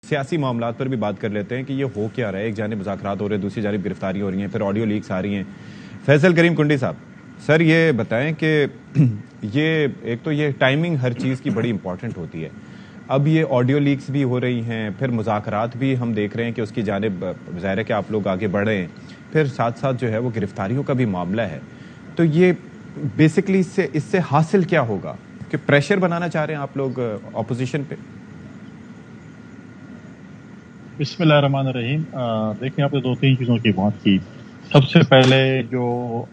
سیاسی معاملات پر بھی بات کر لیتے ہیں کہ یہ ہو کیا رہا ہے. ایک جانب مذاکرات ہو رہے ہیں, دوسری جانب گرفتاری ہو رہی ہیں, پھر آڈیو لیکس آ رہی ہیں. فیصل کریم کنڈی صاحب, سر یہ بتائیں کہ یہ ایک تو یہ ٹائمنگ ہر چیز کی بڑی امپورٹنٹ ہوتی ہے. اب یہ آڈیو لیکس بھی ہو رہی ہیں, پھر مذاکرات بھی ہم دیکھ رہے ہیں کہ اس کی جانب ظاہر ہے کہ آپ لوگ آگے بڑھ رہے ہیں, پھر ساتھ ساتھ جو ہے وہ گرفتاریوں کا بھی معاملہ ہے. تو یہ بیسکلی اس سے حاصل کیا ہوگا کہ پریشر بنانا چاہ رہے ہیں آپ لوگ اپوزیشن پہ؟ بسم اللہ الرحمن الرحیم. دیکھیں آپ نے 2-3 چیزوں کی بات کی. سب سے پہلے جو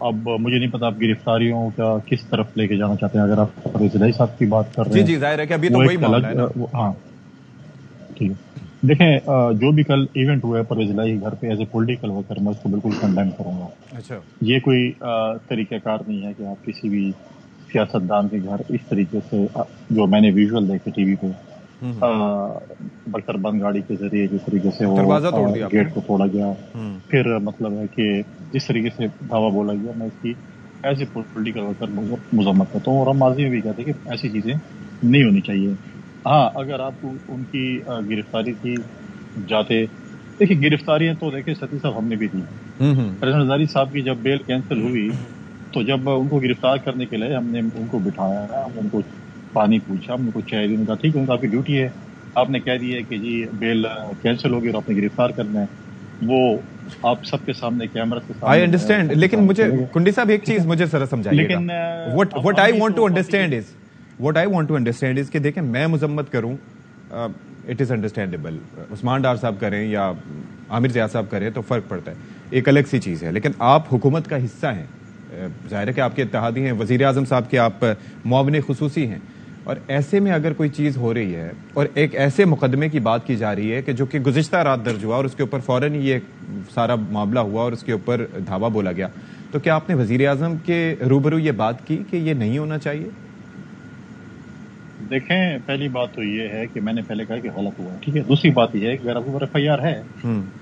اب مجھے نہیں پتا آپ گرفتاریوں کا کس طرف لے کے جانا چاہتے ہیں. اگر آپ پرویز الہی صاحب کی بات کر رہے ہیں جی ظاہر ہے کہ ابھی تو وہی معاملہ ہے نا. ہاں ٹھیک ہے. دیکھیں جو بھی کل ایونٹ ہوا ہے پرویز الہی گھر پہ ایز اے پولیٹیکل ورکر میں اس کو بالکل کنڈیم کروں گا. اچھا, یہ کوئی طریقہ کار نہیں ہے کہ آپ کسی بھی سیاستدان کے گھر اس طریقے سے, جو میں نے ویژول دیکھے ٹی وی پہ, بکر بند گاڑی کے ذریعے جس طریقے سے وہ گیٹ کو توڑا گیا, پھر مطلب ہے کہ جس طریقے سے دعویٰ بولا گیا, میں اس کی ایز اے پولیٹیکل ورکر مذمت کرتا ہوں. اور ہم ماضی میں بھی کہتے ہیں کہ ایسی چیزیں نہیں ہونی چاہیے. ہاں اگر آپ ان کی گرفتاری کی جاتے, دیکھیں گرفتاریاں تو دیکھیں ستی صاحب ہم نے بھی دی. پریزیڈنٹ ہزاری صاحب کی جب بیل کینسل ہوئی تو جب ان کو گرفتار کرنے کے لیے ہم نے ان کو بٹھایا, ہم ان کو پانی پوچھا, ہم ان کو چائے دی, ان کا ٹھیک ہے ان کا آپ کی ڈیوٹی ہے, آپ نے کہہ دیا کہ جی بیل کینسل ہوگی اور آپ نے گرفتار کرنا ہے, وہ آپ سب کے سامنے کیمرہ کے سامنے. آئی انڈرسٹینڈ, لیکن مجھے کنڈی صاحب ایک چیز مجھے ذرا سمجھائیے گا. what I want to understand is کہ دیکھیں میں مذمت کروں, اٹ از انڈرسٹینڈیبل, عثمان ڈار صاحب کریں یا عامر زیاد صاحب کریں تو فرق پڑتا ہے, ایک الگ سی چیز ہے. لیکن آپ حکومت کا حصہ ہیں, ظاہر ہے کہ آپ کے اتحادی ہیں, وزیر اعظم صاحب کے آپ معاون خصوصی ہیں, اور ایسے میں اگر کوئی چیز ہو رہی ہے اور ایک ایسے مقدمے کی بات کی جا رہی ہے کہ جو کہ گزشتہ رات درج ہوا اور اس کے اوپر فوراً یہ سارا معاملہ ہوا اور اس کے اوپر دھاوا بولا گیا, تو کیا آپ نے وزیر اعظم کے روبرو یہ بات کی کہ یہ نہیں ہونا چاہیے؟ دیکھیں پہلی بات تو یہ ہے کہ میں نے پہلے کہا کہ غلط ہوا ہے, ٹھیک ہے. دوسری بات یہ ہے کہ اگر آپ کو ایف آئی آر ہے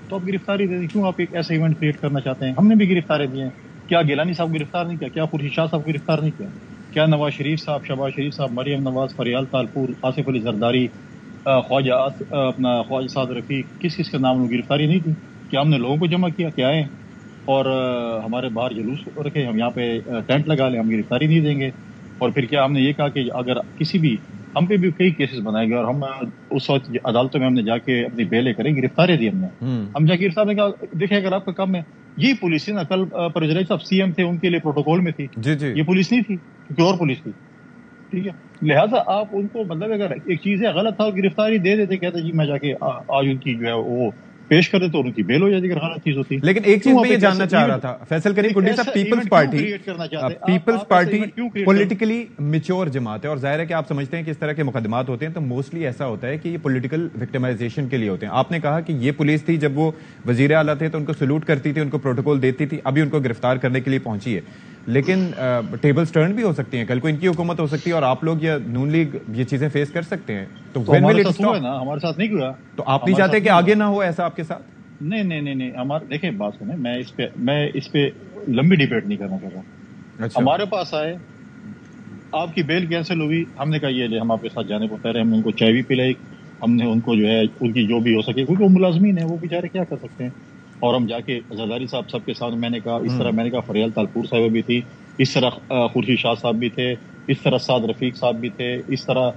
تو آپ گرفتاری دے دیں. کیوں آپ ایک ایسا ایونٹ کریٹ کرنا چاہتے ہیں؟ ہم نے بھی گرفتاریں دی ہیں. کیا گیلانی صاحب گرفتار نہیں کیا؟ کیا خورشید شاہ صاحب گرفتار نہیں کیا؟ کیا نواز شریف صاحب, شہباز شریف صاحب, مریم نواز, فریال تالپور, آصف علی زرداری, خواجہ سعد رفیق, کس کا نام گرفتاری نہیں تھی؟ کیا ہم نے لوگوں کو جمع کیا کہ آئیں اور ہمارے باہر جلوس رکھے, ہم یہاں پہ ٹینٹ لگا لیں, ہم گرفتاری نہیں دیں گے؟ اور پھر کیا ہم نے یہ کہا کہ اگر کسی بھی, ہم پہ بھی کئی کیسز بنائے گئے اور ہم اس وقت عدالتوں میں ہم نے جا کے اپنی بیلیں کریں, گرفتاری دی ہم نے. ہم جا کے گرفتار نے کہا دیکھیں اگر آپ کا کام ہے, یہ پولیس ہے نا, کل پرویز صاحب سی ایم تھے, ان کے لیے پروٹوکول میں تھی, یہ پولیس نہیں تھی, کیونکہ اور پولیس تھی, ٹھیک ہے. لہٰذا آپ ان کو مطلب اگر ایک چیز ہے غلط تھا گرفتاری دے دیتے, کہتے جی میں جا کے آج ان کی جو ہے وہ پیش کر دیتے اور ان کی بیل ہو جاتی اگر غلط چیز ہوتی. لیکن ایک چیز میں یہ جاننا چاہ رہا تھا فیصل کریم کنڈی صاحب, پیپلز پارٹی پولیٹیکلی میچور جماعت ہے, اور ظاہر ہے کہ آپ سمجھتے ہیں کہ اس طرح کے مقدمات ہوتے ہیں تو موسٹلی ایسا ہوتا ہے کہ یہ پولیٹیکل وکٹمائزیشن کے لیے ہوتے ہیں. آپ نے کہا کہ یہ پولیس تھی جب وہ وزیر اعلیٰ تھے تو ان کو سلوٹ کرتی تھی, ان کو پروٹوکول دیتی تھی, ابھی ان کو گرفتار کرنے کے لیے پہنچی ہے. لیکن ٹیبلز ٹرن بھی ہو سکتی ہیں, کل کو ان کی حکومت ہو سکتی ہے اور آپ لوگ یا نون لیگ یہ چیزیں فیس کر سکتے ہیں. تو ہمارے ساتھ نہیں ہوا, تو آپ نہیں چاہتے کہ آگے نہ ہو ایسا آپ کے ساتھ؟ نہیں ہمارے دیکھیں بات سنیں, میں اس پہ لمبی ڈیبیٹ نہیں کرنا چاہ رہا. ہمارے پاس آئے, آپ کی بیل کینسل ہوئی, ہم نے کہا یہ لے ہم آپ کے ساتھ جانے کو تیار ہیں, ہم نے ان کو چائے بھی پلائی, ہم نے ان کو جو ہے ان کی جو بھی ہو سکے, کیونکہ وہ ملازمین ہیں, وہ بیچارے کیا کر سکتے ہیں. اور ہم جا کے زرداری صاحب سب کے سامنے میں نے کہا, اس طرح میں نے کہا فریال تالپور صاحب بھی تھی, اس طرح خورشید شاہ صاحب بھی تھے, اس طرح سعد رفیق صاحب بھی تھے, اس طرح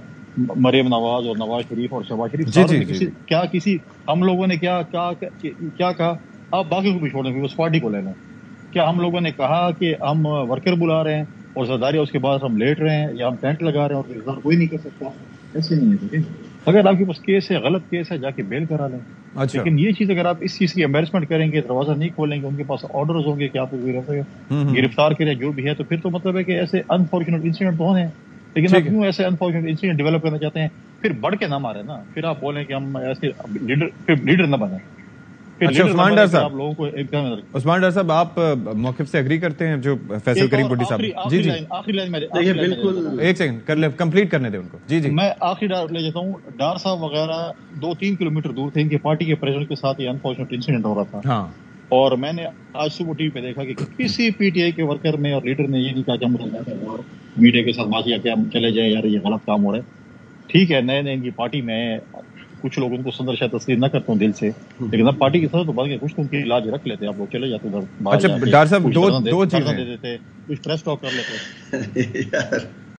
مریم نواز اور نواز شریف اور شہباز شریف. کیا کسی ہم لوگوں نے کیا کہا, آپ باقی کو بھی چھوڑیں گے, اس پارٹی کو لے لیں. کیا ہم لوگوں نے کہا کہ ہم ورکر بلا رہے ہیں اور زرداری اس کے بعد ہم لیٹ رہے ہیں یا ہم ٹینٹ لگا رہے ہیں اور گرفتار کوئی نہیں کر سکتا؟ ایسے نہیں ہے. اگر آپ کے پاس کیس ہے, غلط کیس ہے, جا کے بیل کرا لیں. لیکن یہ چیز اگر آپ اس چیز کی امبیرسمنٹ کریں گے, دروازہ نہیں کھولیں گے, ان کے پاس آرڈرز ہوں گے کہ آپ کو گرفتار کریں جو بھی ہے, تو پھر تو مطلب ہے کہ ایسے انفارچونیٹ انسیڈنٹ تو ہونے ہیں. لیکن آپ کیوں ایسے انفارچونیٹ انسیڈنٹ ڈیولپ کرنا چاہتے ہیں؟ پھر بڑھ کے نہ مارے نا, پھر آپ بولیں کہ ہم ایسے لیڈر نہ بنیں. عثمان ڈار صاحب آپ موقف سے اگری کرتے ہیں جو فیصل کریم کنڈی صاحب؟ جی آخری لائن میں بالکل, ایک سیکنڈ کمپلیٹ کرنے دیں ان کو. جی میں آخری ڈار لے جاتا ہوں. ڈار صاحب وغیرہ 2-3 کلومیٹر دور تھے, ان کی پارٹی کے پریزیڈنٹ کے ساتھ یہ انفارچونیٹ انسیڈنٹ ہو رہا تھا. اور میں نے آج صبح ٹی وی پہ دیکھا کہ کسی پی ٹی آئی کے ورکر نے اور لیڈر نے یہ نہیں کہا کہ ہم میڈیا کے ساتھ بات کیا کہ ہم چلے جائیں, یار یہ غلط کام ہو رہا ہے. ٹھیک ہے, نئے ان کی پارٹی میں کچھ لوگ ان کو صدر شاید تسلیم نہ کرتا ہوں دل سے, لیکن اب پارٹی کی صدر تو بات کچھ تو ان کی علاج رکھ لیتے, آپ لوگ چلے جاتے ادھر. اچھا ڈاکٹر صاحب دو چیزیں دے دیتے, کچھ پریس ٹاک کر لیتے.